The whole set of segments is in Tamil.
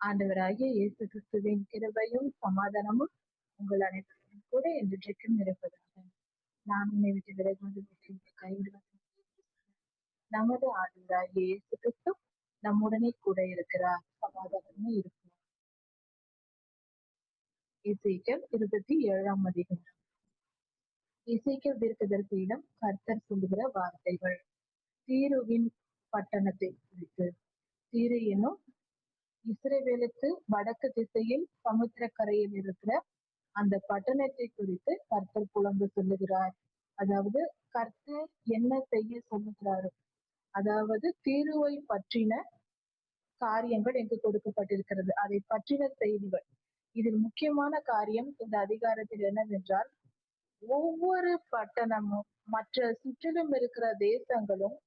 ஆண்டவராகிய இயேசு கிறிஸ்துவின் கிருபையும் சமாதானமும் உங்கள் அனைவருக்கும் கூட என்றைக்கும் இருப்பதாக. நான் உன்னை விட்டு விலகுவது கைவிடுவது நமது ஆண்டவராகிய இயேசு கிறிஸ்து நம்முடனே கூட இருக்கிறார், சமாதானமே இருக்கிறார். எசேக்கியேல் 27ஆம் அதிகாரம். எசேக்கியேல் தீர்க்கதரிசியிடம் கர்த்தர் சொல்லுகிற வார்த்தைகள். தீருவின் பட்டணத்தை குறித்து. தீரு என்னும் இஸ்ரவேலுக்கு வடக்கு திசையில் சமுத்திரக்கரையில் இருக்கிற அந்த பட்டணத்தை குறித்து கர்த்தர் புலம்பு சொல்லுகிறார். அதாவது கர்த்தர் என்ன செய்ய சொல்லுகிறாரோ, அதாவது தீருவை பற்றின காரியங்கள் எங்கு கொடுக்கப்பட்டிருக்கிறது, அதை பற்றின செய்திகள். இதில் முக்கியமான காரியம் இந்த அதிகாரத்தில் என்னவென்றால், ஒவ்வொரு பட்டணமும் மற்ற சுற்றிலும் இருக்கிற தேசங்களும்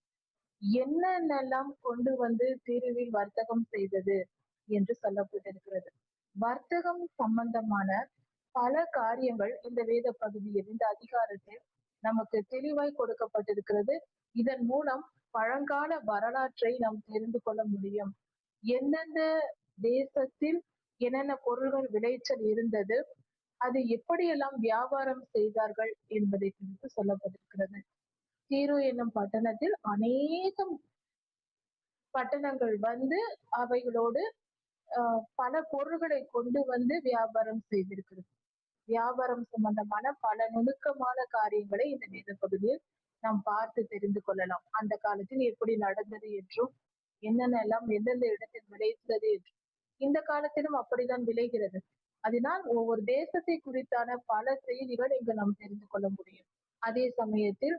என்னென்னலாம் கொண்டு வந்து தீருவில் வர்த்தகம் செய்தது என்று சொல்லப்பட்டிருக்கிறது. வர்த்தகம் சம்பந்தமான பல காரியங்கள் இந்த வேத பகுதியில், இந்த அதிகாரத்தில் நமக்கு தெளிவாய் கொடுக்கப்பட்டிருக்கிறது. இதன் மூலம் பழங்கால வரலாற்றை நாம் தெரிந்து கொள்ள முடியும். எந்தெந்த தேசத்தில் என்னென்ன பொருள்கள் விளைச்சல் இருந்தது, அது எப்படியெல்லாம் வியாபாரம் செய்தார்கள் என்பதை குறித்து சொல்லப்பட்டிருக்கிறது. தீரு என்னும் பட்டணத்தில் அநேகம் பட்டணங்கள் வந்து அவைகளோடு பல பொருள்களை கொண்டு வந்து வியாபாரம் செய்திருக்கிறது. வியாபாரம் சம்பந்தமான பல நுணுக்கமான காரியங்களை இந்த வேத பகுதியில் நாம் பார்த்து தெரிந்து கொள்ளலாம். அந்த காலத்தில் எப்படி நடந்தது என்றும், என்னென்னலாம் எந்தெந்த இடத்தில் விளைந்தது என்றும். இந்த காலத்திலும் அப்படித்தான் விளைகிறது. அதனால் ஒவ்வொரு தேசத்தை குறித்தான பல செய்திகள் இங்கு நாம் தெரிந்து கொள்ள முடியும். அதே சமயத்தில்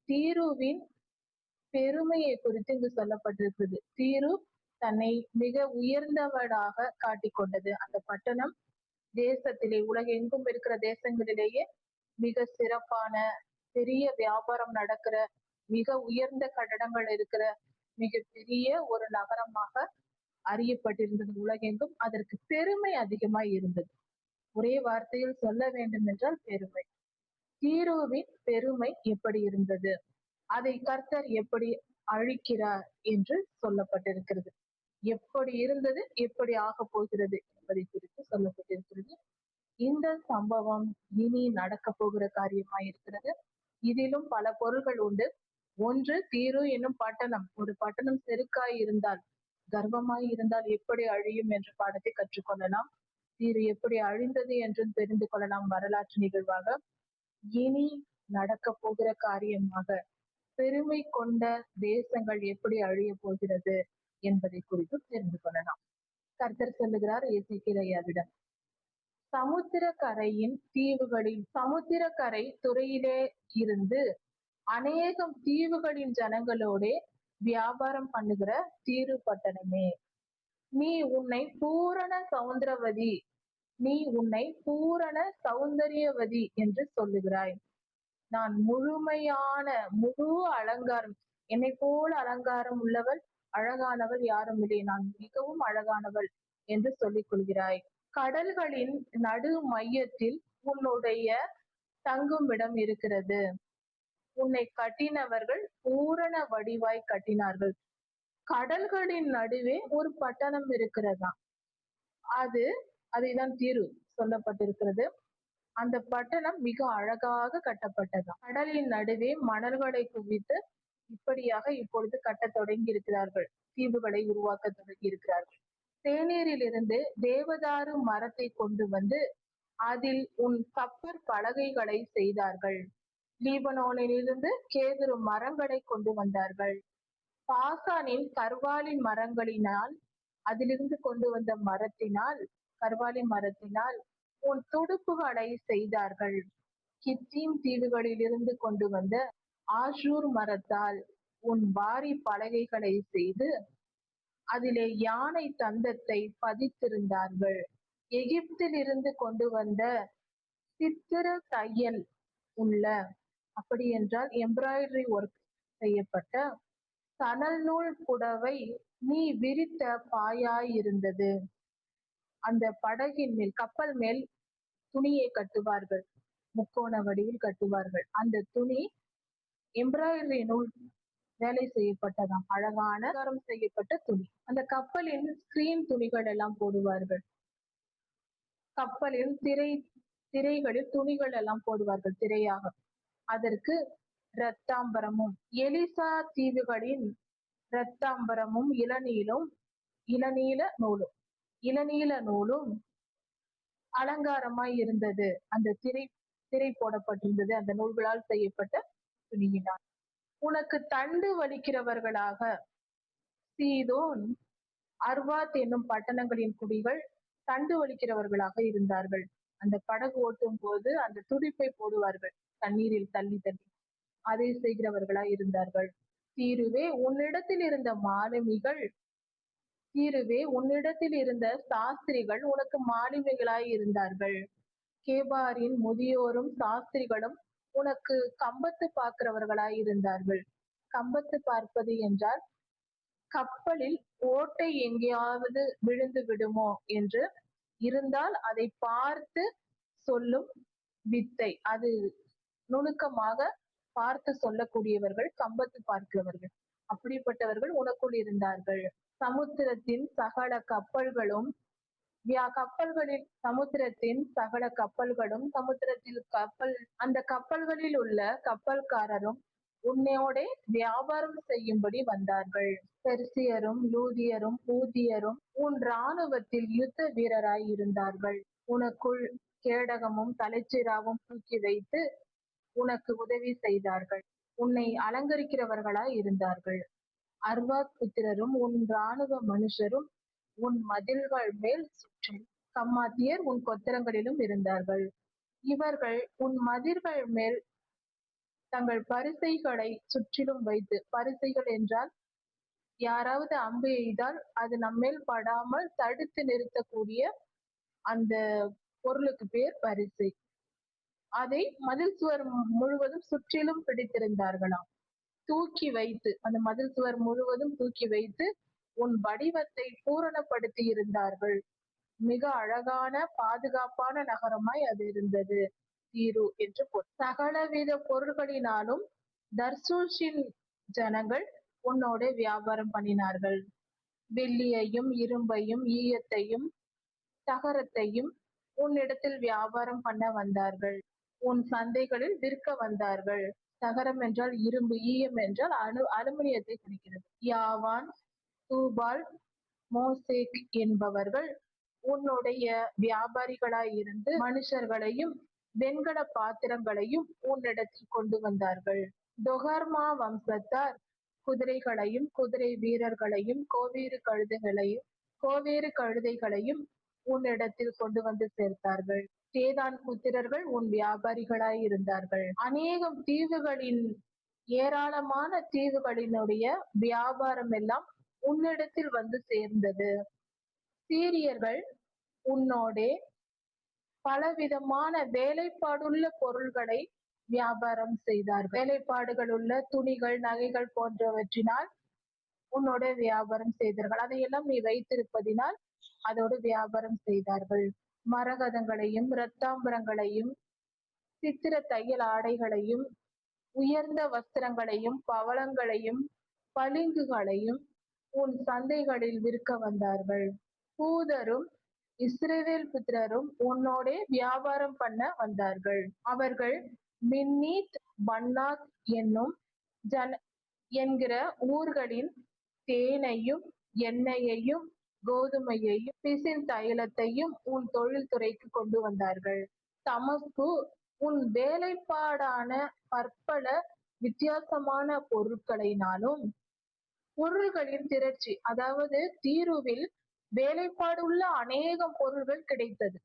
தீருவின் பெருமையை குறித்து இங்கு சொல்லப்பட்டிருக்கிறது. தீரு தன்னை மிக உயர்ந்தவளாக காட்டிக்கொண்டது. அந்த பட்டணம் தேசத்திலே, உலகெங்கும் இருக்கிற தேசங்களிலேயே மிக சிறப்பான, பெரிய வியாபாரம் நடக்கிற, மிக உயர்ந்த கட்டடங்கள் இருக்கிற மிக பெரிய ஒரு நகரமாக அறியப்பட்டிருந்தது உலகெங்கும். அதற்கு பெருமை அதிகமாய் இருந்தது. ஒரே வார்த்தையில் சொல்ல வேண்டும் என்றால் பெருமை. தீருவின் பெருமை எப்படி இருந்தது, அதை கர்த்தர் எப்படி அழிக்கிறார் என்று சொல்லப்பட்டிருக்கிறது. எப்படி இருந்தது, எப்படி ஆக போகிறது என்பதை குறித்து சொல்லப்பட்டிருக்கிறது. இந்த சம்பவம் இனி நடக்க போகிற காரியமாய் இருக்கிறது. இதிலும் பல பொருள்கள் உண்டு. ஒன்று, தீரு என்னும் பட்டணம். ஒரு பட்டணம் செருக்காய் இருந்தால், கர்வமாய் இருந்தால் எப்படி அழியும் என்ற பாடத்தை கற்றுக்கொள்ளலாம். தீரு எப்படி அழிந்தது என்றும் தெரிந்து கொள்ளலாம் வரலாற்று நிகழ்வாக. இனி நடக்க போகிற காரியமாக பெருமை கொண்ட தேசங்கள் எப்படி அழிய போகிறது என்பதை குறித்து தெரிந்து கொள்ளலாம். கர்த்தர் சொல்லுகிறார் எசேக்கியேலிடம், சமுத்திரக்கரையின் தீவுகளில், சமுத்திரக்கரை துறையிலே இருந்து அநேகம் தீவுகளின் ஜனங்களோட வியாபாரம் பண்ணுகிற தீரு பட்டணமே, நீ உன்னை பூரண சௌந்தரவதி, நீ உன்னை பூரண சௌந்தரியவதி என்று சொல்லுகிறாய். நான் முழுமையான முழு அலங்காரம், என்னை போல அலங்காரம் உள்ளவள், அழகானவள் யாரும் இல்லை, நான் மிகவும் அழகானவள் என்று சொல்லிக் கொள்கிறாய். கடல்களின் நடு மையத்தில் உன்னுடைய தங்குமிடம் இருக்கிறது. உன்னை கட்டினவர்கள் பூரண வடிவாய் கட்டினார்கள். கடல்களின் நடுவே ஒரு பட்டணம் இருக்கிறதா, அதைதான் தீரு சொல்லப்பட்டிருக்கிறது. அந்த பட்டணம் மிக அழகாக கட்டப்பட்டதாம். கடலின் நடுவே மணல்களை குவித்து இப்படியாக இப்பொழுது கட்ட தொடங்கி இருக்கிறார்கள். தீவுகளை உருவாக்க தொடங்கி இருக்கிறார்கள். தேநீரிலிருந்து தேவதாரு மரத்தை கொண்டு வந்து அதில் உன் கப்பற் பலகைகளை செய்தார்கள். லீபனோனிலிருந்து கேதுரு மரங்களை கொண்டு வந்தார்கள். பாசானின் கர்வாலின் மரங்களினால், அதிலிருந்து கொண்டு வந்த மரத்தினால், கர்வாலி மரத்தினால் உன் துடுப்புகளை செய்தார்கள். கித்தீம் தீவுகளிலிருந்து கொண்டு வந்த ஆஷூர் மரத்தால் உன் வாரி பலகைகளை செய்து அதிலே யானை தந்தத்தை பதித்திருந்தார்கள். எகிப்தில் இருந்து கொண்டு வந்த சித்திர தையல் உள்ள, அப்படி என்றால் எம்ப்ராய்டரி ஒர்க் செய்யப்பட்ட சணல் நூல் புடவை நீ விரித்த பாயாய் இருந்தது. அந்த படகின் மேல், கப்பல் மேல் துணியை கட்டுவார்கள், முக்கோண வடிவில் கட்டுவார்கள். அந்த துணி எம்ப்ராய்டரி நூல் வேலை செய்யப்பட்டதாம். அழகான அலங்காரம் செய்யப்பட்ட துணி. அந்த கப்பலின் ஸ்கிரீன் துணிகள் எல்லாம் போடுவார்கள். கப்பலில் திரைகளில் துணிகள் எல்லாம் போடுவார்கள் திரையாக. அதற்கு இரத்தாம்பரமும், எலிசா தீவுகளின் இரத்தாம்பரமும் இளநீல நூலும் அலங்காரமாய் இருந்தது. அந்த திரை போடப்பட்டிருந்தது அந்த நூல்களால் செய்யப்பட்ட துணியினால். உனக்கு தண்டு வலிக்கிறவர்களாக சீதோன், அர்வாத் என்னும் பட்டணங்களின் குடிகள் தண்டு வலிக்கிறவர்களாக இருந்தார்கள். அந்த படகு ஓட்டும் போது அந்த துடிப்பை போடுவார்கள் தண்ணீரில் தள்ளி தள்ளி, அதை செய்கிறவர்களாய் இருந்தார்கள். தீருவே உன்னிடத்தில் இருந்த சாஸ்திரிகள் உனக்கு மாலுமிகளாய் இருந்தார்கள். கேபாரின் முதியோரும் சாஸ்திரிகளும் உனக்கு கம்பத்து பார்க்கிறவர்களாய் இருந்தார்கள். கம்பத்து பார்ப்பது என்றால் கப்பலில் ஓட்டை எங்கேயாவது விழுந்து விடுமோ என்று இருந்தால் அதை பார்த்து சொல்லும் வித்தை. அது நுணுக்கமாக பார்த்து சொல்லக்கூடியவர்கள் கம்பத்து பார்க்கிறவர்கள். அப்படிப்பட்டவர்கள் உனக்குள் இருந்தார்கள். சமுத்திரத்தின் சகல கப்பல்களும் அந்த கப்பல்களில் உள்ள கப்பல்காரரும் உன்னோடே வியாபாரம் செய்யும்படி வந்தார்கள். பெர்சியரும் லூதியரும் பூதியரும் உன் இராணுவத்தில் யுத்த வீரராய் இருந்தார்கள். உனக்குள் கேடகமும் தலைச்சிராவும் தூக்கி வைத்து உனக்கு உதவி செய்தார்கள். உன்னை அலங்கரிக்கிறவர்களாய் இருந்தார்கள். அர்வாத் புத்திரரும் உன் இராணுவ மனுஷரும் உன் மதில்கள் மேல் சுற்றி, கம்மாத்தியர் உன் கொத்தரங்களிலும் இருந்தார்கள். இவர்கள் உன் மதில்கள் மேல் தங்கள் பரிசைகளை சுற்றிலும் வைத்து, பரிசைகள் என்றால் யாராவது அம்பு எய்தால் அது நம்மேல் படாமல் தடுத்து நிறுத்தக்கூடிய அந்த பொருளுக்கு பேர் பரிசை. அதை மதில் சுவர் முழுவதும் சுற்றிலும் பிடித்திருந்தார்களாம். தூக்கி வைத்து, அந்த மதில் சுவர் முழுவதும் தூக்கி வைத்து உன் வடிவத்தை பூரணப்படுத்தி இருந்தார்கள். மிக அழகான பாதுகாப்பான நகரமாய் அது இருந்தது தீரு என்று சகலவித பொருள்களினாலும் தர்சூஷின் ஜனங்கள் உன்னோட வியாபாரம் பண்ணினார்கள். வெள்ளியையும் இரும்பையும் ஈயத்தையும் தகரத்தையும் உன்னிடத்தில் வியாபாரம் பண்ண வந்தார்கள். உன் சந்தைகளில் விற்க வந்தார்கள். தகரம் என்றால் இரும்பு, ஈயம் என்றால் அலுமினியத்தை குறிக்கிறது. யாவான், தூபால், மோசேக் என்பவர்கள் உன்னுடைய வியாபாரிகளாயிருந்து மனுஷர்களையும் வெண்கல பாத்திரங்களையும் உன்னிடத்தில் கொண்டு வந்தார்கள். தொகர்மா வம்சத்தார் குதிரைகளையும் குதிரை வீரர்களையும் கோவேறு கழுதைகளையும் உன்னிடத்தில் கொண்டு வந்து சேர்த்தார்கள். தேதான் புத்திரர்கள் உன் வியாபாரிகளாய் இருந்தார்கள். அநேகம் தீவுகளின் ஏராளமான தீவுகளினுடைய வியாபாரம் எல்லாம் உன்னிடத்தில் வந்து சேர்ந்தது. சீரியர்கள் உன்னோடே பலவிதமான வேலைப்பாடுள்ள பொருள்களை வியாபாரம் செய்தார்கள். வேலைப்பாடுகள் உள்ள துணிகள், நகைகள் போன்றவற்றினால் உன்னோட வியாபாரம் செய்தார்கள். அதையெல்லாம் நீ வைத்திருப்பதினால் அதோடு வியாபாரம் செய்தார்கள். மரகதங்களையும் இரத்தாம்பரங்களையும் சித்திர தையல் ஆடைகளையும் உயர்ந்த வஸ்திரங்களையும் பவளங்களையும் பளிங்குகளையும் உன் சந்தைகளில் விற்க வந்தார்கள். பூதரும் இஸ்ரவேல் புத்திரரும் உன்னோடே வியாபாரம் பண்ண வந்தார்கள். அவர்கள் மின்னீத், பன்னாக் என்கிற ஊர்களின் தேனையும் எண்ணெயையும் கோதுமையையும் பிசின் தைலத்தையும் உன் தொழில் துறைக்கு கொண்டு வந்தார்கள். தமஸ்கு உன் வேலைப்பாடான பற்பல வித்தியாசமான பொருட்களினாலும் பொருள்களின் திரட்சி, அதாவது தீருவில் வேலைப்பாடுள்ள அநேகம் பொருள்கள் கிடைத்தது.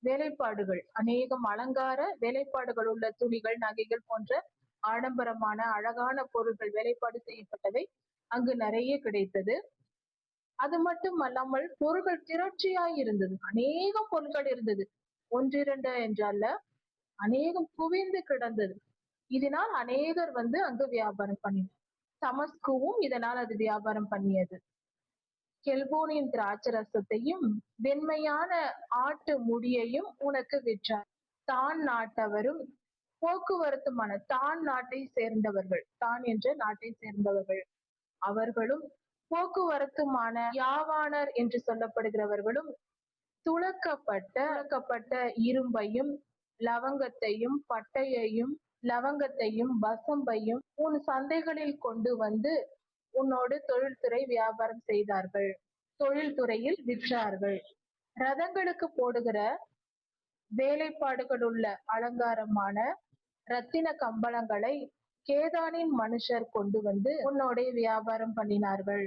வேலைப்பாடுகள் அநேகம் அலங்கார வேலைப்பாடுகள் உள்ள துணிகள், நகைகள் போன்ற ஆடம்பரமான அழகான பொருட்கள் வேலைப்பாடு செய்யப்பட்டவை அங்கு நிறைய கிடைத்தது. அது மட்டும் அல்லாமல் பொருட்கள் திரட்சியாய் இருந்தது. அநேகம் பொருட்கள் இருந்தது. ஒன்றிரண்டு என்றல்ல, அநேகம் குவிந்து கிடந்தது. இதனால் அநேகர் வந்து அங்கு வியாபாரம் பண்ணினர். தமஸ்குவும் இதனால் அது வியாபாரம் பண்ணியது. கெல்போனின் திராட்சரசத்தையும் வெண்மையான ஆட்டு முடியையும் உனக்கு விற்றார். தான் நாட்டவரும் போக்குவரத்துமான தான் நாட்டை சேர்ந்தவர்கள், தான் என்ற நாட்டை சேர்ந்தவர்கள் அவர்களும், போக்குவரத்துமான யாவானர் என்று சொல்லப்படுகிறவர்களும் துளக்கப்பட்ட இரும்பையும் லவங்கத்தையும் லவங்கத்தையும் வசம்பையும் உன் சந்தைகளில் கொண்டு வந்து உன்னோடு தொழில்துறை வியாபாரம் செய்தார்கள், தொழில்துறையில் விற்றார்கள். ரதங்களுக்கு போடுகிற வேலைப்பாடுகளுள்ள அலங்காரமான ரத்தின கம்பளங்களை கேதானின் மனுஷர் கொண்டு வந்து உன்னோடே வியாபாரம் பண்ணினார்கள்.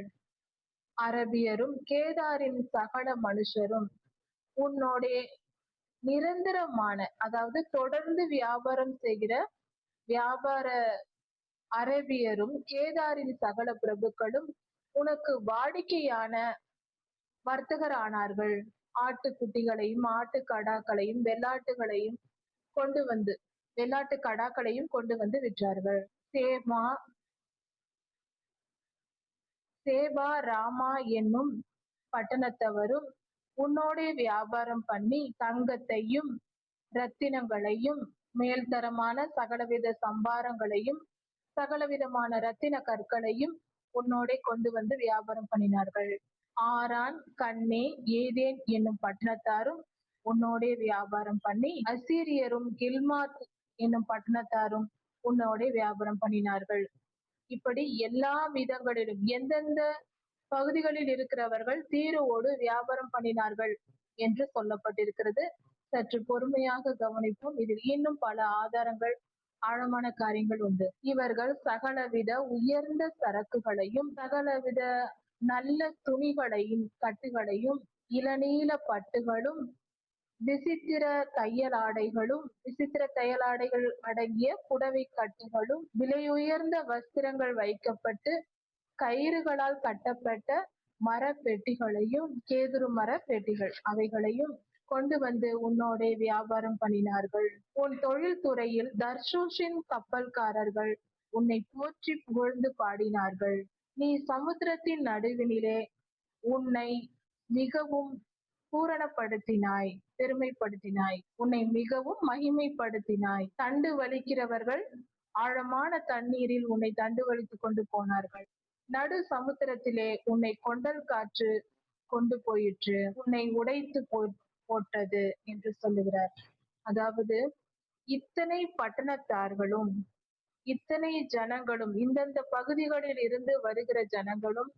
அரபியரும் கேதாரின் சகல மனுஷரும் உன்னோடே நிரந்தரமான, அதாவது தொடர்ந்து வியாபாரம் செய்கிற வியாபார அரபியரும் கேதாரின் சகல பிரபுக்களும் உனக்கு வாடிக்கையான வர்த்தகர் ஆனார்கள். ஆட்டுக்குட்டிகளையும் ஆட்டு கடாக்களையும் வெள்ளாட்டு கடாக்களையும் கொண்டு வந்து விற்றார்கள். சேபா ராமா என்னும் பட்டணத்தவரும் உன்னோடே வியாபாரம் பண்ணி தங்கத்தையும் ரத்தினங்களையும் மேல்தரமான சகலவித சம்பாரங்களையும் சகலவிதமான ரத்தின கற்களையும் உன்னோடே கொண்டு வந்து வியாபாரம் பண்ணினார்கள். ஆரான், கண்ணே, ஏதேன் என்னும் பட்டணத்தாரும் உன்னோடே வியாபாரம் பண்ணி அசீரியரும் கில்மாத் என்னும் பட்டணத்தாரும் உன்னோடே வியாபாரம் பண்ணினார்கள். இப்படி எல்லா விதங்களிலும் எந்தெந்த பகுதிகளில் இருக்கிறவர்கள் தீருவோடு வியாபாரம் பண்ணினார்கள் என்று சொல்லப்பட்டிருக்கிறது. சற்று பொறுமையாக கவனிப்போம். இதில் இன்னும் பல ஆதாரங்கள், ஆழமான காரியங்கள் உண்டு. இவர்கள் சகலவித உயர்ந்த சரக்குகளையும் சகலவித நல்ல துணிகளையும் கட்டுகளையும் இளநீல பட்டுகளும் விசித்திர தையலாடைகள் அடங்கிய புடவை கட்டுகளும் விலையுயர்ந்த வஸ்திரங்கள் வைக்கப்பட்டு கயிறுகளால் கட்டப்பட்ட மரப்பெட்டிகளையும் கேதுரு மரப்பெட்டிகள் அவைகளையும் கொண்டு வந்து உன்னோடே வியாபாரம் பண்ணினார்கள். உன் தொழில் துறையில் தர்ஷூஷின் கப்பல்காரர்கள் உன்னை போற்றி புகழ்ந்து பாடினார்கள். நீ சமுத்திரத்தின் நடுவினிலே உன்னை மிகவும் பூரணப்படுத்தினாய், பெருமைப்படுத்தினாய், உன்னை மிகவும் மகிமைப்படுத்தினாய். தண்டு வலிக்கிறவர்கள் ஆழமான தண்ணீரில் உன்னை தண்டு வலித்துக் கொண்டு போனார்கள். நடு சமுத்திரத்திலே உன்னை கொண்டல் காற்று கொண்டு போயிற்று, உன்னை உடைத்து போட்டது என்று சொல்லுகிறார். அதாவது இத்தனை பட்டணத்தார்களும் இத்தனை ஜனங்களும் இந்தந்த பகுதிகளில் இருந்து வருகிற ஜனங்களும்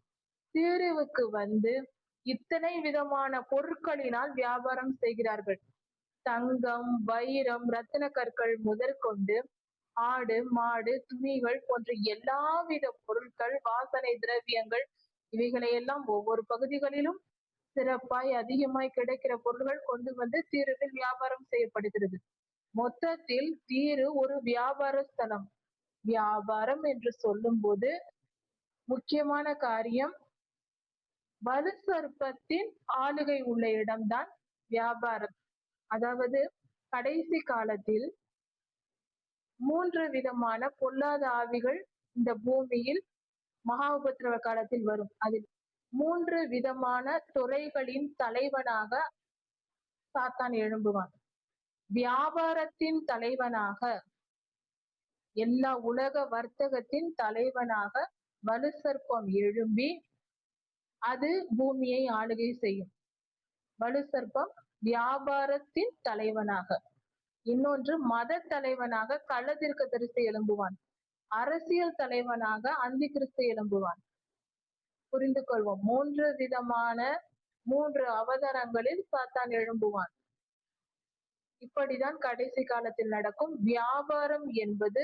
தீருவுக்கு வந்து இத்தனை விதமான பொருட்களினால் வியாபாரம் செய்கிறார்கள். தங்கம், வைரம், ரத்தின கற்கள் முதற்கொண்டு ஆடு, மாடு, துணிகள் போன்ற எல்லாவித பொருட்கள், வாசனை திரவியங்கள், இவைகளையெல்லாம் ஒவ்வொரு பகுதிகளிலும் சிறப்பாய் அதிகமாய் கிடைக்கிற பொருள்கள் கொண்டு வந்து தீருவில் வியாபாரம் செய்யப்படுகிறது. மொத்தத்தில் தீரு ஒரு வியாபார ஸ்தலம். வியாபாரம் என்று சொல்லும் போது முக்கியமான காரியம், வலு சர்ப்பத்தின் ஆளுகை உள்ள இடம்தான் வியாபாரம். அதாவது கடைசி காலத்தில் 3 விதமான பொல்லாத ஆவிகள் இந்த பூமியில் மகா உபத்திரவ காலத்தில் வரும். அதில் 3 விதமான துறைகளின் தலைவனாக சாத்தான் எழும்புவான். வியாபாரத்தின் தலைவனாக, எல்லா உலக வர்த்தகத்தின் தலைவனாக வலு சர்ப்பம் எழும்பி அது பூமியை ஆளுகை செய்யும். வலு சர்ப்பம் வியாபாரத்தின் தலைவனாக. இன்னொன்று மத தலைவனாக கள்ளதீர்க்கதரிசி எழும்புவான். அரசியல் தலைவனாக அந்தி கிறிஸ்து எழும்புவான். புரிந்து கொள்வோம். 3 விதமான 3 அவதாரங்களில் சாத்தான் எழும்புவான். இப்படிதான் கடைசி காலத்தில் நடக்கும். வியாபாரம் என்பது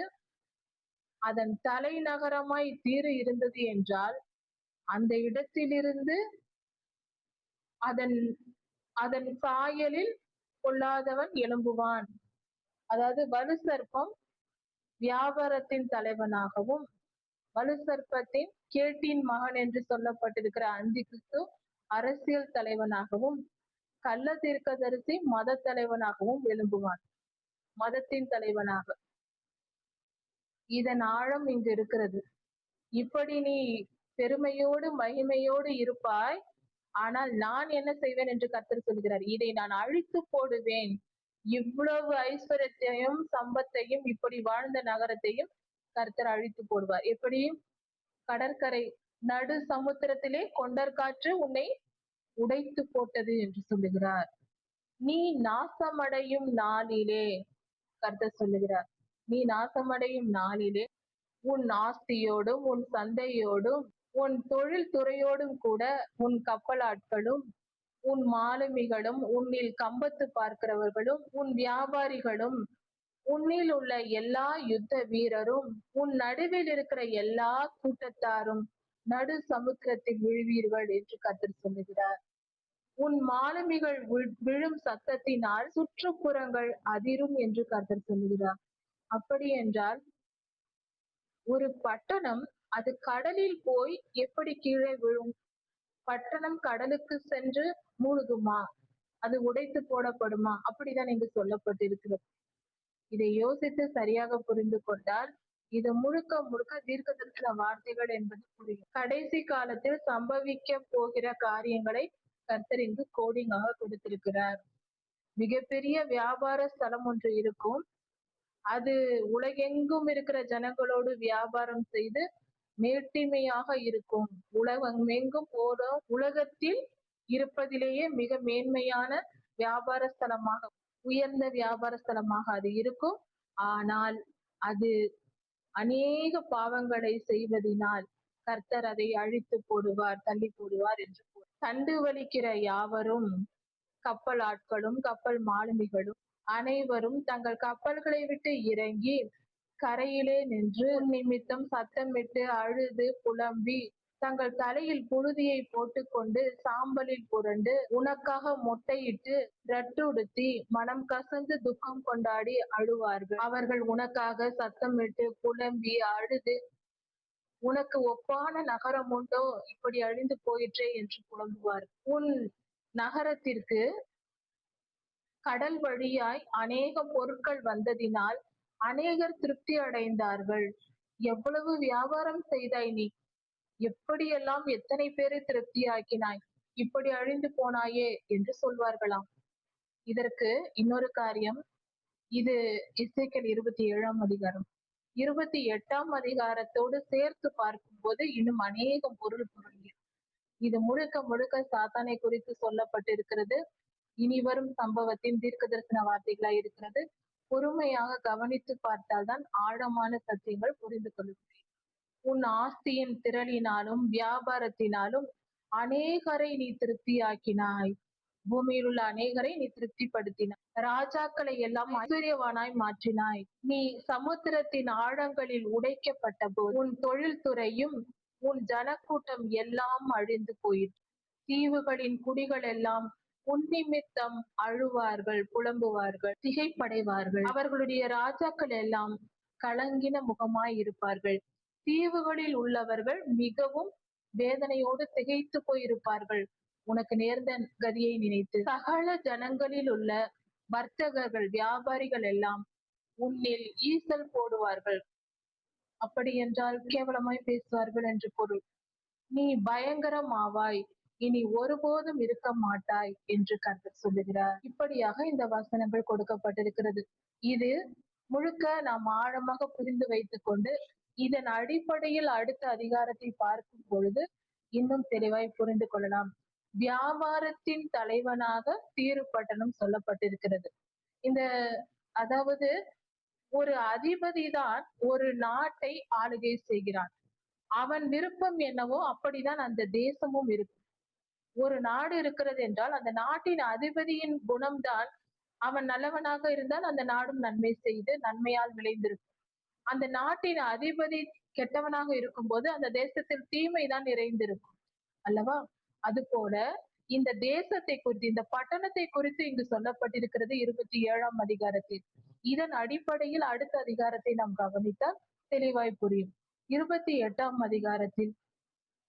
அதன் தலைநகரமாய் தீரு இருந்தது என்றால் அந்த இடத்திலிருந்து அதன் சாயலில் கொள்ளாதவன் எழும்புவான். அதாவது வலு சர்ப்பம் வியாபாரத்தின் தலைவனாகவும், வலு சர்ப்பத்தின் கேட்டின் மகன் என்று சொல்லப்பட்டிருக்கிற அந்தி கிறிஸ்து அரசியல் தலைவனாகவும், கள்ள தீர்க்கதரிசி மத தலைவனாகவும் எழும்புவான். மதத்தின் தலைவனாக. இதன் ஆழம் இங்கு இருக்கிறது. இப்படி நீ பெருமையோடு மகிமையோடு இருப்பாய், ஆனால் நான் என்ன செய்வேன் என்று கர்த்தர் சொல்கிறார், இதை நான் அழித்து போடுவேன், இவ்வளவு ஐஸ்வர்யத்தையும் சம்பத்தையும் இப்படி வாழ்ந்த நகரத்தையும் கர்த்தர் அழித்து போடுவார். எப்படி? கடற்கரை நடு சமுத்திரத்திலே கொண்டற்காற்று உன்னை உடைத்து போட்டது என்று சொல்லுகிறார். நீ நாசமடையும் நாளிலே, கர்த்தர் சொல்லுகிறார், நீ நாசமடையும் நாளிலே உன் ஆஸ்தியோடும் உன் சந்தையோடும் உன் தொழில் துறையோடும் கூட உன் கப்பலாட்களும் உன் மாலுமிகளும் உன்னில் கம்பத்து பார்க்கிறவர்களும் உன் வியாபாரிகளும் உன்னில் உள்ள எல்லா யுத்த வீரரும் உன் நடுவில் இருக்கிற எல்லா கூட்டத்தாரும் நடு சமுத்திரத்தில் விழுவீர்கள் என்று கர்த்தர் சொல்லுகிறார். உன் மாலுமிகள் விழும் சத்தத்தினால் சுற்றுப்புறங்கள் அதிரும் என்று கர்த்தர் சொல்லுகிறார். அப்படி என்றால் ஒரு பட்டணம் அது கடலில் போய் எப்படி கீழே விழும்? பட்டணம் கடலுக்கு சென்று மூழ்குமா? அது உடைத்து போடப்படுமா? அப்படிதான் இங்கு சொல்லப்பட்டிருக்கிறது. இதை யோசித்து சரியாக புரிந்து கொண்டால் இது முழுக்க முழுக்க தீர்க்கதரிசன வார்த்தைகள் என்பது புரியும். கடைசி காலத்தில் சம்பவிக்க போகிற காரியங்களை கர்த்தர் இங்கு கோடிங்காக கொடுத்திருக்கிறார். மிகப்பெரிய வியாபார ஸ்தலம் ஒன்று இருக்கும். அது உலகெங்கும் இருக்கிற ஜனங்களோடு வியாபாரம் செய்து மேட்டிமையாக இருக்கும். உலகமெங்கும் போதும் உலகத்தில் இருப்பதிலேயே மிக மேன்மையான வியாபார ஸ்தலமாக, உயர்ந்த வியாபார ஸ்தலமாக அது இருக்கும். ஆனால் அது அநேக பாவங்களை செய்வதினால் கர்த்தர் அதை அழித்து போடுவார், தள்ளி போடுவார் என்று. தண்டு வலிக்கிற யாவரும் கப்பல் ஆட்களும் கப்பல் மாலுமிகளும் அனைவரும் தங்கள் கப்பல்களை விட்டு இறங்கி கரையிலே நின்று நிமித்தம் சத்தமிட்டு அழுது புலம்பி தங்கள் தலையில் புழுதியை போட்டுக்கொண்டு சாம்பலில் புரண்டு உனக்காக மொட்டையிட்டு ரட்டுடுத்தி மனம் கசந்து துக்கம் கொண்டாடி அழுவார்கள். அவர்கள் உனக்காக சத்தமிட்டு புலம்பி அழுது உனக்கு ஒப்பான நகரம் உண்டோ, இப்படி அழிந்து போயிற்றே என்று புலம்புவார். உன் நகரத்திற்கு கடல் வழியாய் அநேக பொருட்கள் வந்ததினால் அநேகர் திருப்தி அடைந்தார்கள். எவ்வளவு வியாபாரம் செய்தாய் நீ, எப்படியெல்லாம் எத்தனை பேரை திருப்தியாக்கினாய், இப்படி அழிந்து போனாயே என்று சொல்வார்களாம். இதற்கு இன்னொரு காரியம், இது எசேக்கியேல் 27ஆம் அதிகாரம். 28ஆம் அதிகாரத்தோடு சேர்த்து பார்க்கும்போது இன்னும் அநேகம் பொருள் பொருள் இது முழுக்க முழுக்க சாத்தானை குறித்து சொல்லப்பட்டிருக்கிறது. இனி வரும் சம்பவத்தின் தீர்க்க தரிசன வார்த்தைகளா இருக்கிறது. பொறுமையாக கவனித்து பார்த்தால்தான் ஆழமான சத்தியங்கள் புரிந்து கொள்ள முடியும். உன் ஆஸ்தியின் திரளினாலும் வியாபாரத்தினாலும் அநேகரை நீ திருப்தியாக்கினாய். பூமியில் உள்ள அநேகரை நீ திருப்திப்படுத்தினாய். ராஜாக்களை எல்லாம் ஐஸ்வர்யவானாய் மாற்றினாய். நீ சமுத்திரத்தின் ஆழங்களில் உடைக்கப்பட்ட போது உன் தொழில் துறையும் உன் ஜனக்கூட்டம் எல்லாம் அழிந்து போயிற்று. தீவுகளின் குடிகள் எல்லாம் உன் நிமித்தம் அழுவார்கள், புலம்புவார்கள், திகைப்படைவார்கள். அவர்களுடைய ராஜாக்கள் எல்லாம் கலங்கின முகமாய் இருப்பார்கள். தீவுகளில் உள்ளவர்கள் மிகவும் வேதனையோடு திகைத்து போயிருப்பார்கள். உனக்கு நேர்ந்த கதியை நினைத்து சகல ஜனங்களில் உள்ள வர்த்தகர்கள் வியாபாரிகள் எல்லாம் உன்னில் ஈசல் போடுவார்கள். அப்படி என்றால் கேவலமாய் பேசுவார்கள் என்று பொருள். நீ பயங்கரமாவாய், இனி ஒருபோதும் இருக்க மாட்டாய் என்று கர்த்தர் சொல்லுகிறார். இப்படியாக இந்த வசனங்கள் கொடுக்கப்பட்டிருக்கிறது. இது முழுக்க நாம் ஆழமாக புரிந்து வைத்துக் கொண்டு இதன் அடிப்படையில் அடுத்த அதிகாரத்தை பார்க்கும் பொழுது இன்னும் தெளிவாய் புரிந்து கொள்ளலாம். வியாபாரத்தின் தலைவனாக தீரு பட்டணம் சொல்லப்பட்டிருக்கிறது. இந்த அதாவது ஒரு அதிபதி தான் ஒரு நாட்டை ஆளுகை செய்கிறான். அவன் விருப்பம் என்னவோ அப்படிதான் அந்த தேசமும் இருக்கும். ஒரு நாடு இருக்கிறது என்றால் அந்த நாட்டின் அதிபதியின் குணம்தான், அவன் நல்லவனாக இருந்தால் அந்த நாடும் நன்மை செய்து நன்மையால் விளைந்திருக்கும். அந்த நாட்டின் அதிபதி கெட்டவனாக இருக்கும் போது அந்த தேசத்தில் தீமைதான் நிறைந்திருக்கும் அல்லவா? அது போல இந்த தேசத்தை குறித்து, இந்த பட்டணத்தை குறித்து இங்கு சொல்லப்பட்டிருக்கிறது 27ஆம் அதிகாரத்தில். இதன் அடிப்படையில் அடுத்த அதிகாரத்தை நாம் கவனித்தால் தெளிவாய் புரியும். 28ஆம் அதிகாரத்தில்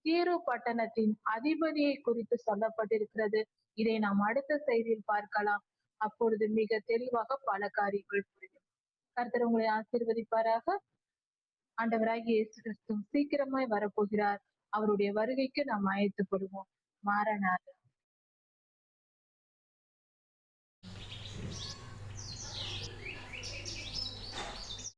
தீரு பட்டணத்தின் அதிபதியை குறித்து சொல்லப்பட்டிருக்கிறது. இதை நாம் அடுத்த செய்தியில் பார்க்கலாம். அப்பொழுது மிக தெளிவாக பல காரியங்கள் புரியும். கர்த்தர் உங்களை ஆசீர்வதிப்பாராக. ஆண்டவராகிய இயேசு கிறிஸ்து சீக்கிரமாய் வரப்போகிறார். அவருடைய வருகைக்கு நாம் ஆயத்தப்படுவோம். மாறனாக.